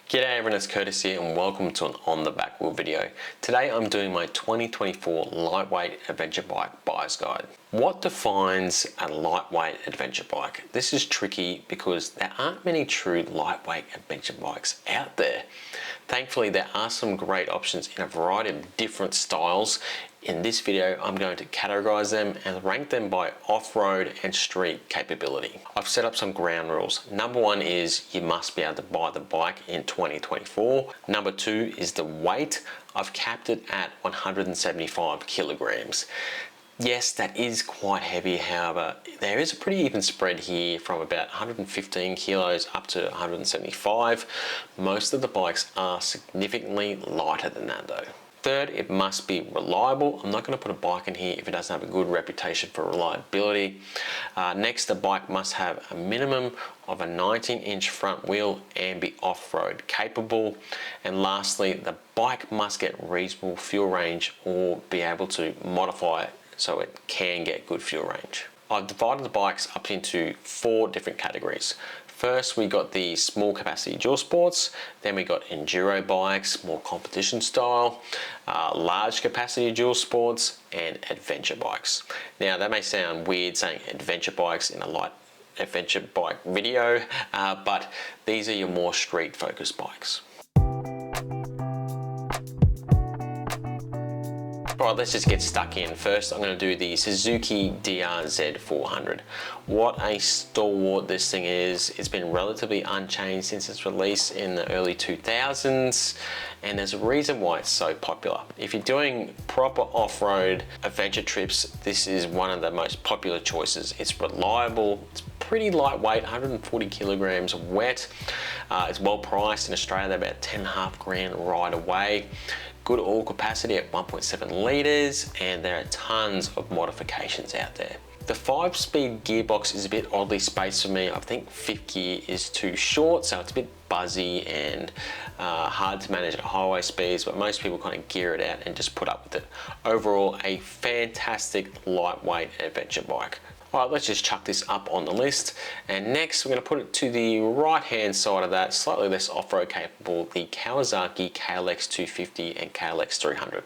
G'day everyone, it's Curtis here and welcome to an On The Back Wheel video. Today I'm doing my 2024 lightweight adventure bike buyer's guide. What defines a lightweight adventure bike? This is tricky because there aren't many true lightweight adventure bikes out there. Thankfully, there are some great options in a variety of different styles. In this video, I'm going to categorize them and rank them by off-road and street capability. I've set up some ground rules. Number one is you must be able to buy the bike in 2024. Number two is the weight. I've capped it at 175 kilograms. Yes, that is quite heavy. However, there is a pretty even spread here from about 115 kilos up to 175. Most of the bikes are significantly lighter than that though. Third, it must be reliable. I'm not going to put a bike in here if it doesn't have a good reputation for reliability. Next, the bike must have a minimum of a 19-inch front wheel and be off-road capable. And lastly, the bike must get reasonable fuel range or be able to modify it so it can get good fuel range. I've divided the bikes up into 4 different categories. First, we got the small capacity dual sports, then we got enduro bikes, more competition style, large capacity dual sports, and adventure bikes. Now that may sound weird saying adventure bikes in a light adventure bike video, but these are your more street focused bikes. Alright, let's just get stuck in. First, I'm going to do the Suzuki DRZ 400. What a stalwart this thing is. It's been relatively unchanged since its release in the early 2000s, and there's a reason why it's so popular. If you're doing proper off-road adventure trips, this is one of the most popular choices. It's reliable, it's pretty lightweight, 140 kilograms wet. It's well priced in Australia, they're about 10.5 grand right away. Good oil capacity at 1.7 litres, and there are tons of modifications out there. The 5-speed gearbox is a bit oddly spaced for me. I think 5th gear is too short, so it's a bit buzzy and hard to manage at highway speeds, but most people kind of gear it out and just put up with it. Overall, a fantastic lightweight adventure bike. All right, let's just chuck this up on the list. And next, we're going to put it to the right-hand side of that, slightly less off-road capable, the Kawasaki KLX 250 and KLX 300.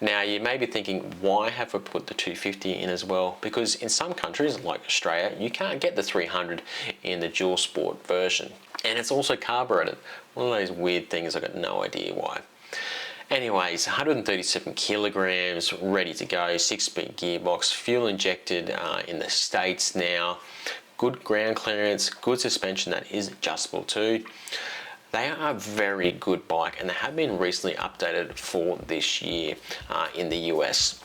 Now, you may be thinking, why have we put the 250 in as well? Because in some countries, like Australia, you can't get the 300 in the dual sport version. And it's also carbureted. One of those weird things, I've got no idea why. Anyways, 137 kilograms, ready to go, 6-speed gearbox, fuel injected in the States now, good ground clearance, good suspension that is adjustable too. They are a very good bike and they have been recently updated for this year in the US.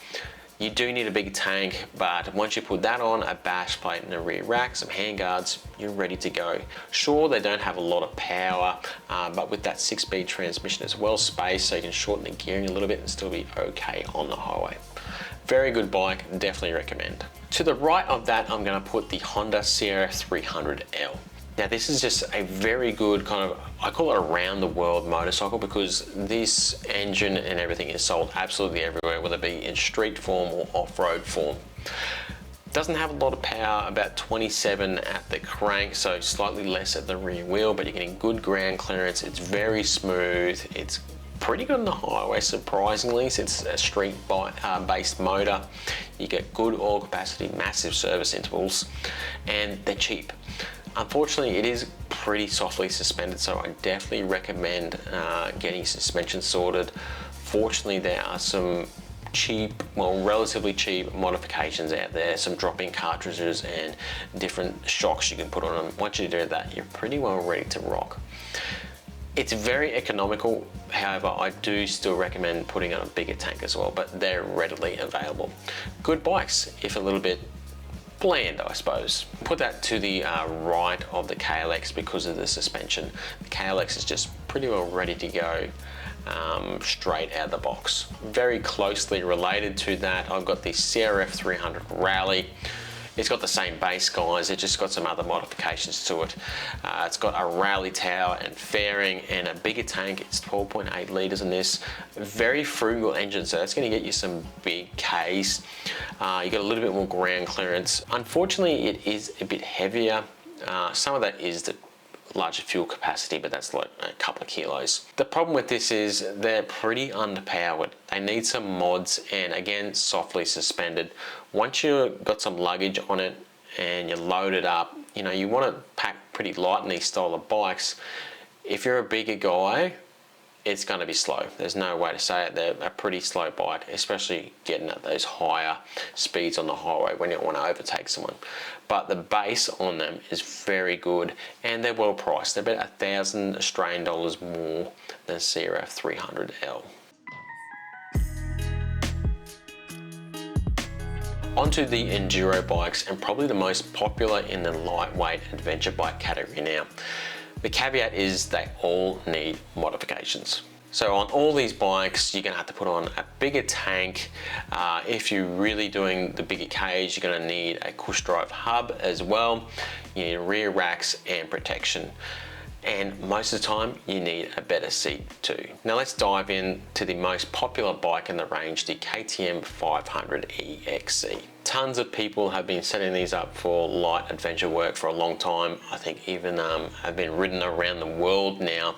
You do need a big tank, but once you put that on, a bash plate and a rear rack, some handguards, you're ready to go. Sure, they don't have a lot of power, but with that 6-speed transmission, it's well spaced, so you can shorten the gearing a little bit and still be okay on the highway. Very good bike, definitely recommend. To the right of that, I'm gonna put the Honda CRF 300L. Now this is just a very good kind of, I call it a around the world motorcycle because this engine and everything is sold absolutely everywhere, whether it be in street form or off-road form. Doesn't have a lot of power, about 27 at the crank, so slightly less at the rear wheel, but you're getting good ground clearance. It's very smooth. It's pretty good on the highway, surprisingly, since it's a street based motor. You get good oil capacity, massive service intervals, and they're cheap. Unfortunately, it is pretty softly suspended, so I definitely recommend getting suspension sorted. Fortunately, there are some cheap, well, relatively cheap modifications out there, some drop-in cartridges and different shocks you can put on them. Once you do that, you're pretty well ready to rock. It's very economical, however, I do still recommend putting on a bigger tank as well, but they're readily available. Good bikes, if a little bit bland, I suppose. Put that to the right of the KLX because of the suspension. The KLX is just pretty well ready to go straight out of the box. Very closely related to that, I've got the CRF 300 Rally. It's got the same base, guys, it's just got some other modifications to it. It's got a rally tower and fairing and a bigger tank. It's 12.8 litres in this. Very frugal engine, so that's going to get you some big Ks. You got a little bit more ground clearance. Unfortunately, it is a bit heavier. Some of that is the larger fuel capacity, but that's like a couple of kilos. The problem with this is they're pretty underpowered. They need some mods, and again, softly suspended. Once you've got some luggage on it and you load it up, you know, you want to pack pretty light in these style of bikes. If you're a bigger guy, it's going to be slow. There's no way to say it. They're a pretty slow bike, especially getting at those higher speeds on the highway when you want to overtake someone. But the base on them is very good, and they're well priced. They're about 1,000 Australian dollars more than Sierra 300L. Onto the Enduro bikes, and probably the most popular in the lightweight adventure bike category now. The caveat is they all need modifications. So on all these bikes, you're gonna have to put on a bigger tank. If you're really doing the bigger cage, you're gonna need a push drive hub as well. You need rear racks and protection. And most of the time, you need a better seat too. Now let's dive into the most popular bike in the range, the KTM 500 EXC. Tons of people have been setting these up for light adventure work for a long time. I think even have been ridden around the world now.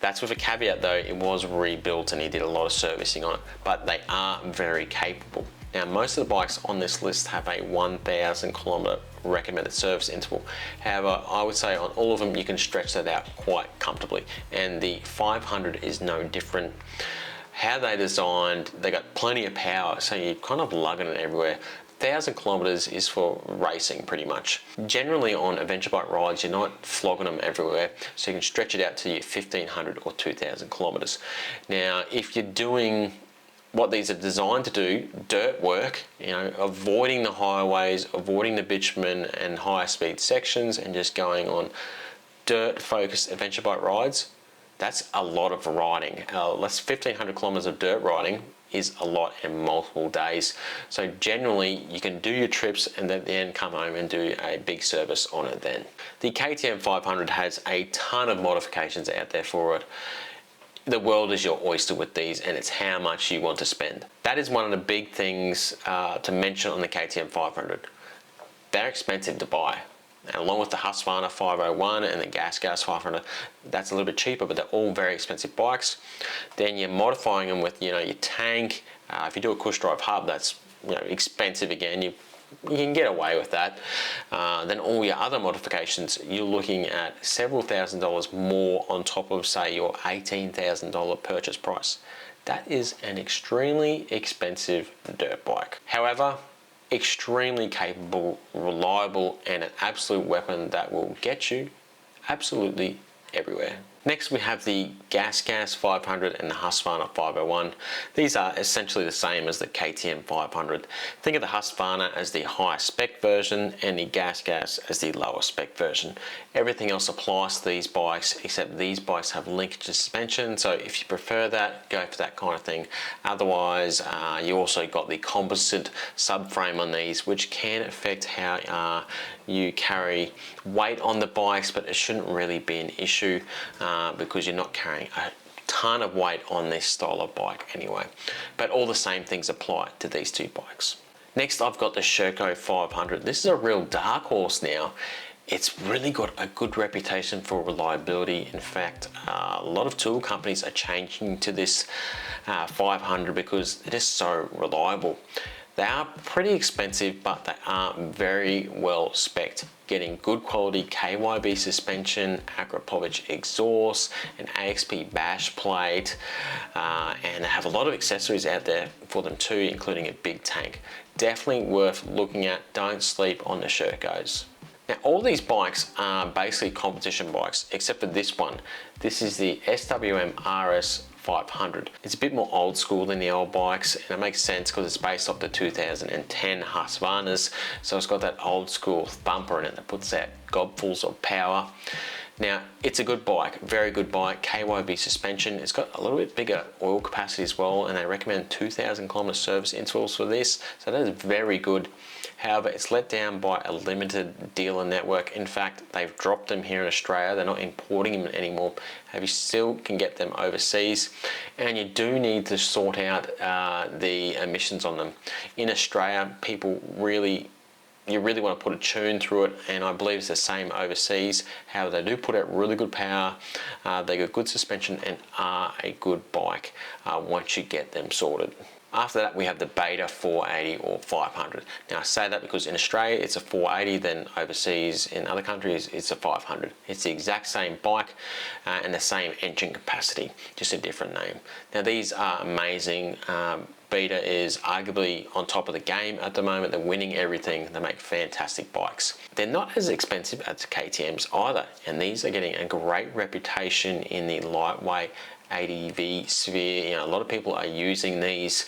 That's with a caveat though, it was rebuilt and he did a lot of servicing on it, but they are very capable. Now most of the bikes on this list have a 1,000 kilometer recommended service interval. However, I would say on all of them you can stretch that out quite comfortably, and the 500 is no different. How they designed, they got plenty of power, so you're kind of lugging it everywhere. 1,000 kilometers is for racing pretty much. Generally on adventure bike rides, you're not flogging them everywhere, so you can stretch it out to your 1,500 or 2,000 kilometers. Now, if you're doing what these are designed to do, dirt work, you know, avoiding the highways, avoiding the bitumen and higher speed sections, and just going on dirt focused adventure bike rides, that's a lot of riding. Less 1,500 kilometers of dirt riding is a lot in multiple days. So generally you can do your trips and then come home and do a big service on it then. The KTM 500 has a ton of modifications out there for it. The world is your oyster with these, and it's how much you want to spend. That is one of the big things to mention on the KTM 500. They're expensive to buy. And along with the Husqvarna 501 and the Gas 500, that's a little bit cheaper, but they're all very expensive bikes. Then you're modifying them with, you know, your tank. If you do a push drive hub, that's, you know, expensive again. You can get away with that. Then all your other modifications, you're looking at several $1,000s more on top of, say, your $18,000 purchase price. That is an extremely expensive dirt bike. However, extremely capable, reliable, and an absolute weapon that will get you absolutely everywhere. Next we have the Gas 500 and the Husqvarna 501. These are essentially the same as the KTM 500. Think of the Husqvarna as the higher spec version and the Gas as the lower spec version. Everything else applies to these bikes, except these bikes have linkage suspension, so if you prefer that, go for that kind of thing. Otherwise, you also got the composite subframe on these, which can affect how you carry weight on the bikes, but it shouldn't really be an issue because you're not carrying a ton of weight on this style of bike anyway. But all the same things apply to these two bikes. Next, I've got the Sherco 500. This is a real dark horse now. It's really got a good reputation for reliability. In fact, a lot of tool companies are changing to this 500 because it is so reliable. They are pretty expensive, but they are very well spec'd, getting good quality KYB suspension, Akrapovic exhaust, an AXP bash plate, and they have a lot of accessories out there for them too, including a big tank. Definitely worth looking at. Don't sleep on the Shercos. Now all these bikes are basically competition bikes, except for this one. This is the SWM RS 500. It's a bit more old school than the old bikes, and it makes sense because it's based off the 2010 Husqvarnas, so it's got that old school thumper in it that puts out gobfuls of power. Now, it's a good bike, very good bike, KYB suspension. It's got a little bit bigger oil capacity as well, and they recommend 2,000 kilometer service intervals for this, so that is very good. However, it's let down by a limited dealer network. In fact, they've dropped them here in Australia. They're not importing them anymore. You still can get them overseas, and you do need to sort out the emissions on them. In Australia, people really you really want to put a tune through it, and I believe it's the same overseas. However, they do put out really good power, they got good suspension, and are a good bike once you get them sorted. After that, we have the Beta 480 or 500. Now I say that because in Australia it's a 480, then overseas in other countries it's a 500. It's the exact same bike and the same engine capacity, just a different name. Now these are amazing. Beta is arguably on top of the game at the moment. They're winning everything. They make fantastic bikes. They're not as expensive as KTM's either, and these are getting a great reputation in the lightweight ADV sphere. You know, a lot of people are using these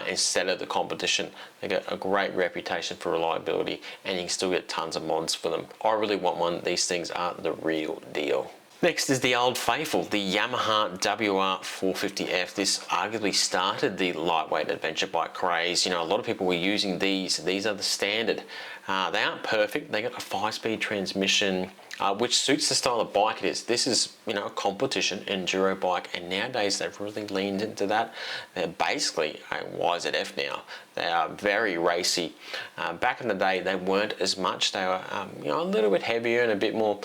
instead of the competition. They got a great reputation for reliability, and you can still get tons of mods for them. I really want one. These things are the real deal. Next is the old faithful, the Yamaha WR450F. This arguably started the lightweight adventure bike craze. You know, a lot of people were using these. These are the standard. They aren't perfect. They got a 5-speed transmission, which suits the style of bike it is. This is, you know, a competition enduro bike, and nowadays they've really leaned into that. They're basically a YZF now. They are very racy. Back in the day, they weren't as much. They were, you know, a little bit heavier and a bit more.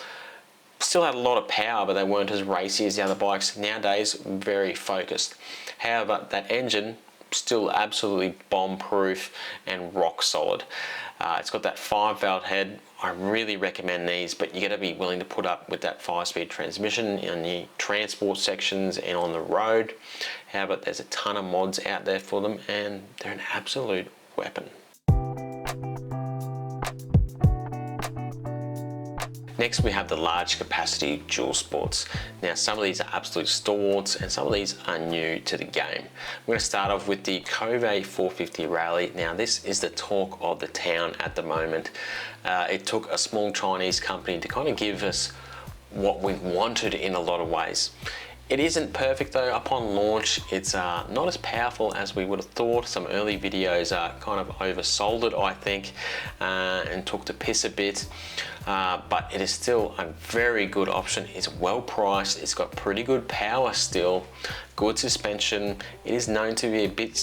Still had a lot of power, but they weren't as racy as the other bikes. Nowadays, very focused. However, that engine, still absolutely bomb-proof and rock solid. It's got that 5-valve head. I really recommend these, but you got to be willing to put up with that 5-speed transmission in the transport sections and on the road. However, there's a ton of mods out there for them, and they're an absolute weapon. Next, we have the large capacity dual sports. Now, some of these are absolute stalwarts and some of these are new to the game. We're going to start off with the Cove 450 Rally. Now, this is the talk of the town at the moment. It took a small Chinese company to kind of give us what we wanted in a lot of ways. It isn't perfect though. Upon launch, it's not as powerful as we would have thought. Some early videos are kind of oversold it, I think, and took the piss a bit. But it is still a very good option. It's well priced. It's got pretty good power still. Good suspension. It is known to be a bit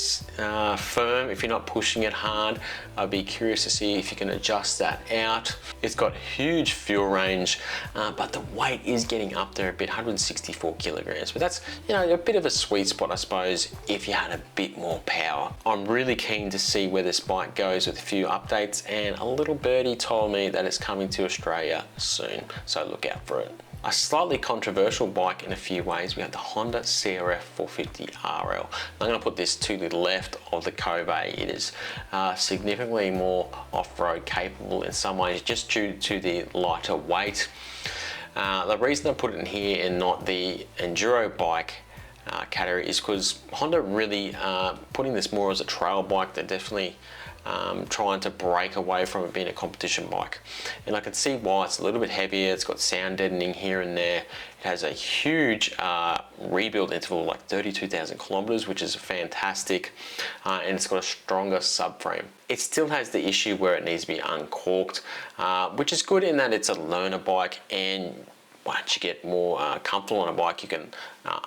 firm if you're not pushing it hard. I'd be curious to see if you can adjust that out. It's got huge fuel range, but the weight is getting up there a bit, 164 kilograms. But that's, you know, a bit of a sweet spot, I suppose, if you had a bit more power. I'm really keen to see where this bike goes with a few updates, and a little birdie told me that it's coming to Australia soon, so look out for it. A slightly controversial bike in a few ways, we have the Honda CRF 450 RL. I'm going to put this to the left of the Cove. It is significantly more off-road capable in some ways, just due to the lighter weight. The reason I put it in here and not the enduro bike category is because Honda really putting this more as a trail bike. They're definitely trying to break away from it being a competition bike, and I can see why. It's a little bit heavier, it's got sound deadening here and there, it has a huge rebuild interval, like 32,000 kilometers, which is fantastic, and it's got a stronger subframe. It still has the issue where it needs to be uncorked, which is good in that it's a learner bike, and once you get more comfortable on a bike, you can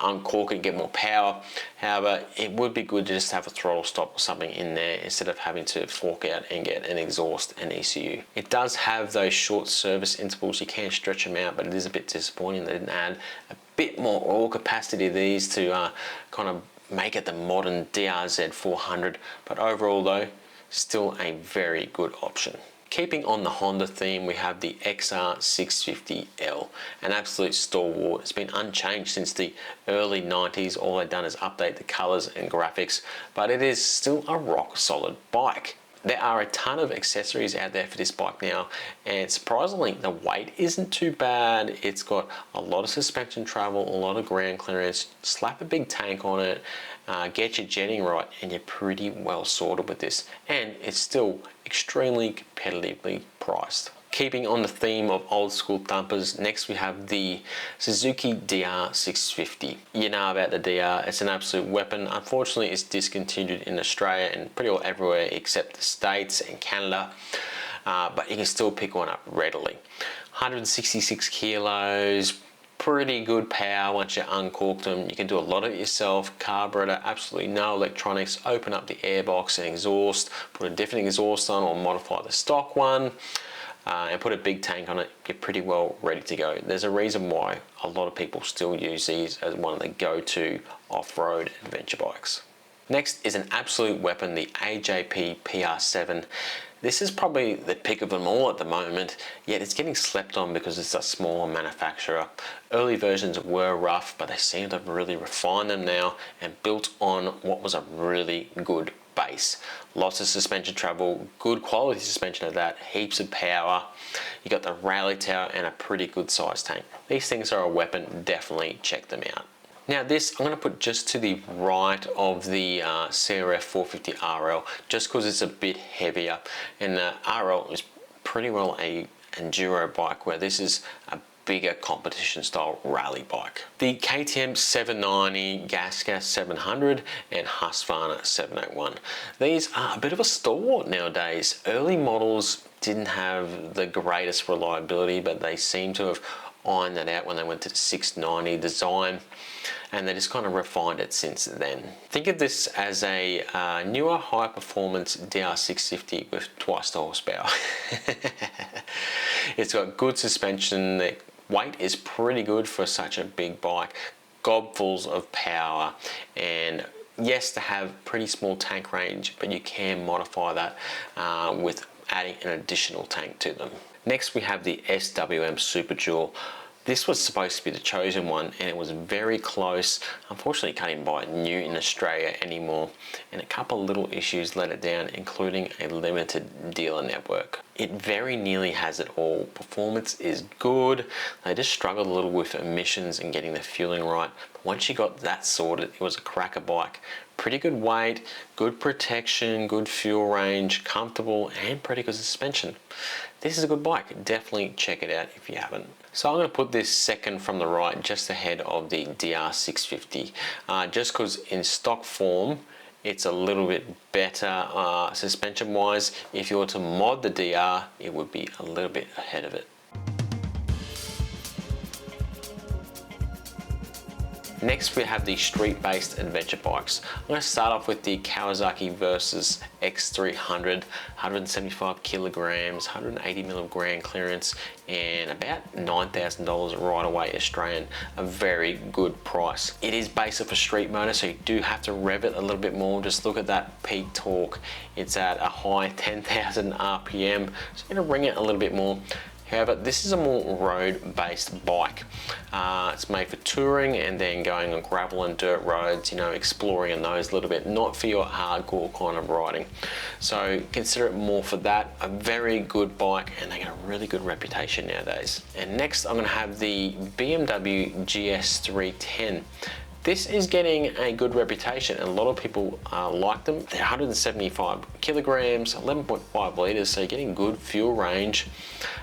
uncork it and get more power. However, it would be good to just have a throttle stop or something in there instead of having to fork out and get an exhaust and ECU. It does have those short service intervals. You can stretch them out, but it is a bit disappointing they didn't add a bit more oil capacity to these to kind of make it the modern DRZ 400. But overall though, still a very good option. Keeping on the Honda theme, we have the XR650L, an absolute stalwart. It's been unchanged since the early 90s. All they've done is update the colors and graphics, but it is still a rock solid bike. There are a ton of accessories out there for this bike now, and surprisingly the weight isn't too bad. It's got a lot of suspension travel, a lot of ground clearance. Slap a big tank on it, get your jetting right, and you're pretty well sorted with this, and it's still extremely competitively priced. Keeping on the theme of old school thumpers, next we have the Suzuki DR650. You know about the DR, it's an absolute weapon. Unfortunately, it's discontinued in Australia and pretty well everywhere except the States and Canada, but you can still pick one up readily. 166 kilos, pretty good power once you uncork them. You can do a lot of it yourself. Carburetor, absolutely no electronics. Open up the airbox and exhaust, put a different exhaust on or modify the stock one, and put a big tank on it. You're pretty well ready to go. There's a reason why a lot of people still use these as one of the go-to off-road adventure bikes. Next is an absolute weapon, the AJP PR7. This is probably the pick of them all at the moment, yet it's getting slept on because it's a smaller manufacturer. Early versions were rough, but they seem to have really refined them now and built on what was a really good base. Lots of suspension travel, good quality suspension of that, heaps of power. You got the rally tower and a pretty good size tank. These things are a weapon, definitely check them out. Now this, I'm going to put just to the right of the CRF 450 RL, just because it's a bit heavier, and the RL is pretty well a enduro bike, where this is a bigger competition style rally bike. The KTM 790, Gasgas 700 and Husqvarna 701. These are a bit of a stalwart nowadays. Early models didn't have the greatest reliability, but they seem to have ironed that out when they went to the 690 design, and they just kind of refined it since then. Think of this as a newer high performance DR650 with twice the horsepower. It's got good suspension, the weight is pretty good for such a big bike, gobfuls of power, and yes, they have pretty small tank range, but you can modify that with adding an additional tank to them. Next we have the SWM Super Dual. This was supposed to be the chosen one, and it was very close. Unfortunately, you can't even buy it new in Australia anymore, and a couple of little issues let it down, including a limited dealer network. It very nearly has it all. Performance is good. They just struggled a little with emissions and getting the fueling right. But once you got that sorted, it was a cracker bike. Pretty good weight, good protection, good fuel range, comfortable, and pretty good suspension. This is a good bike. Definitely check it out if you haven't. So I'm going to put this second from the right, just ahead of the DR650, just because in stock form it's a little bit better suspension wise. If you were to mod the DR, it would be a little bit ahead of it. Next we have the street-based adventure bikes. I'm going to start off with the Kawasaki Versys X300, 175 kilograms, 180 milligram clearance, and about $9,000 right away Australian. A very good price. It is based off a street motor, so you do have to rev it a little bit more. Just look at that peak torque. It's at a high 10,000 RPM, so you're going to ring it a little bit more. However, this is a more road-based bike. It's made for touring and then going on gravel and dirt roads, you know, exploring in those a little bit, not for your hardcore kind of riding. So consider it more for that. A very good bike, and they get a really good reputation nowadays. And next, I'm going to have the BMW GS310. This is getting a good reputation, and a lot of people like them. They're 175 kilograms, 11.5 litres, so you're getting good fuel range.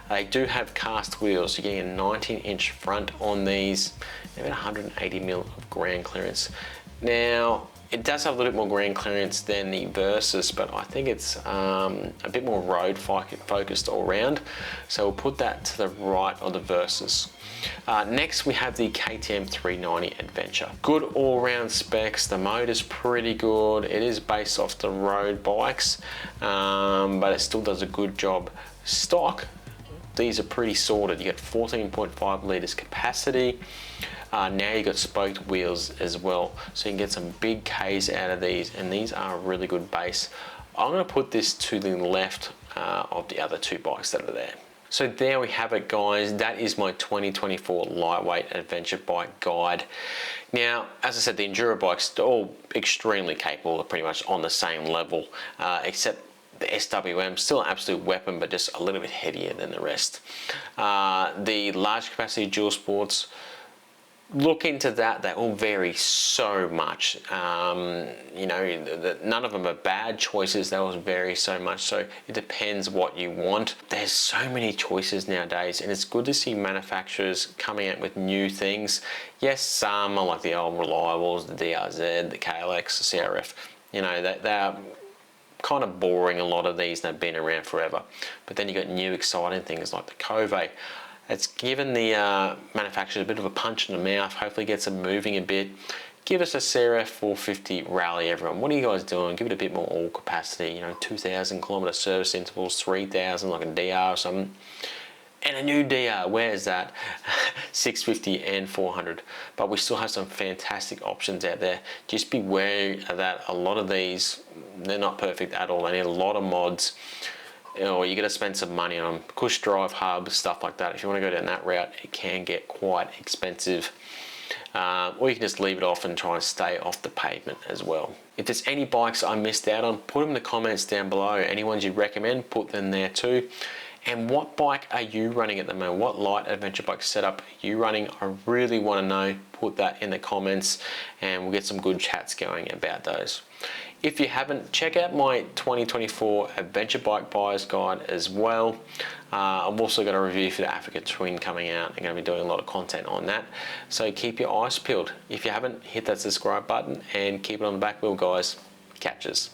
They do have cast wheels, so you're getting a 19-inch front on these, about 180 mil of ground clearance. Now, it does have a little bit more ground clearance than the Versys, but I think it's a bit more road focused all round. So we'll put that to the right of the Versys. Next we have the KTM 390 Adventure. Good all-round specs, the motor's pretty good. It is based off the road bikes, but it still does a good job. Stock, these are pretty sorted. You get 14.5 litres capacity. Now you got spoked wheels as well, so you can get some big Ks out of these, and these are a really good base. I'm going to put this to the left of the other two bikes that are there. So there we have it, guys. That is my 2024 lightweight adventure bike guide. Now, as I said, the enduro bikes, they're all extremely capable. They're pretty much on the same level, except the SWM, still an absolute weapon, but just a little bit heavier than the rest. The large capacity dual sports, look into that. They all vary so much. You know, none of them are bad choices. They all vary so much, so it depends what you want. There's so many choices nowadays, and it's good to see manufacturers coming out with new things. Yes, some are like the old reliables, the DRZ, the KLX, the CRF. You know, they're kind of boring, a lot of these, and they've been around forever. But then you got new exciting things like the Cove. It's given the manufacturers a bit of a punch in the mouth, hopefully gets them moving a bit. Give us a CRF 450 rally, everyone. What are you guys doing? Give it a bit more oil capacity, 2,000 kilometer service intervals, 3,000 like a DR or something. And a new DR, where is that? 650 and 400. But we still have some fantastic options out there. Just be wary that a lot of these, they're not perfect at all. They need a lot of mods. Or you got to spend some money on them. Push drive hubs, stuff like that. If you want to go down that route, it can get quite expensive. Or you can just leave it off and try and stay off the pavement as well. If there's any bikes I missed out on, put them in the comments down below. Any ones you recommend, put them there too. And what bike are you running at the moment? What light adventure bike setup are you running? I really want to know. Put that in the comments and we'll get some good chats going about those. If you haven't, check out my 2024 Adventure Bike Buyer's Guide as well. I've also got a review for the Africa Twin coming out. I'm going to be doing a lot of content on that. So keep your eyes peeled. If you haven't, hit that subscribe button and keep it on the back wheel, guys. Catches.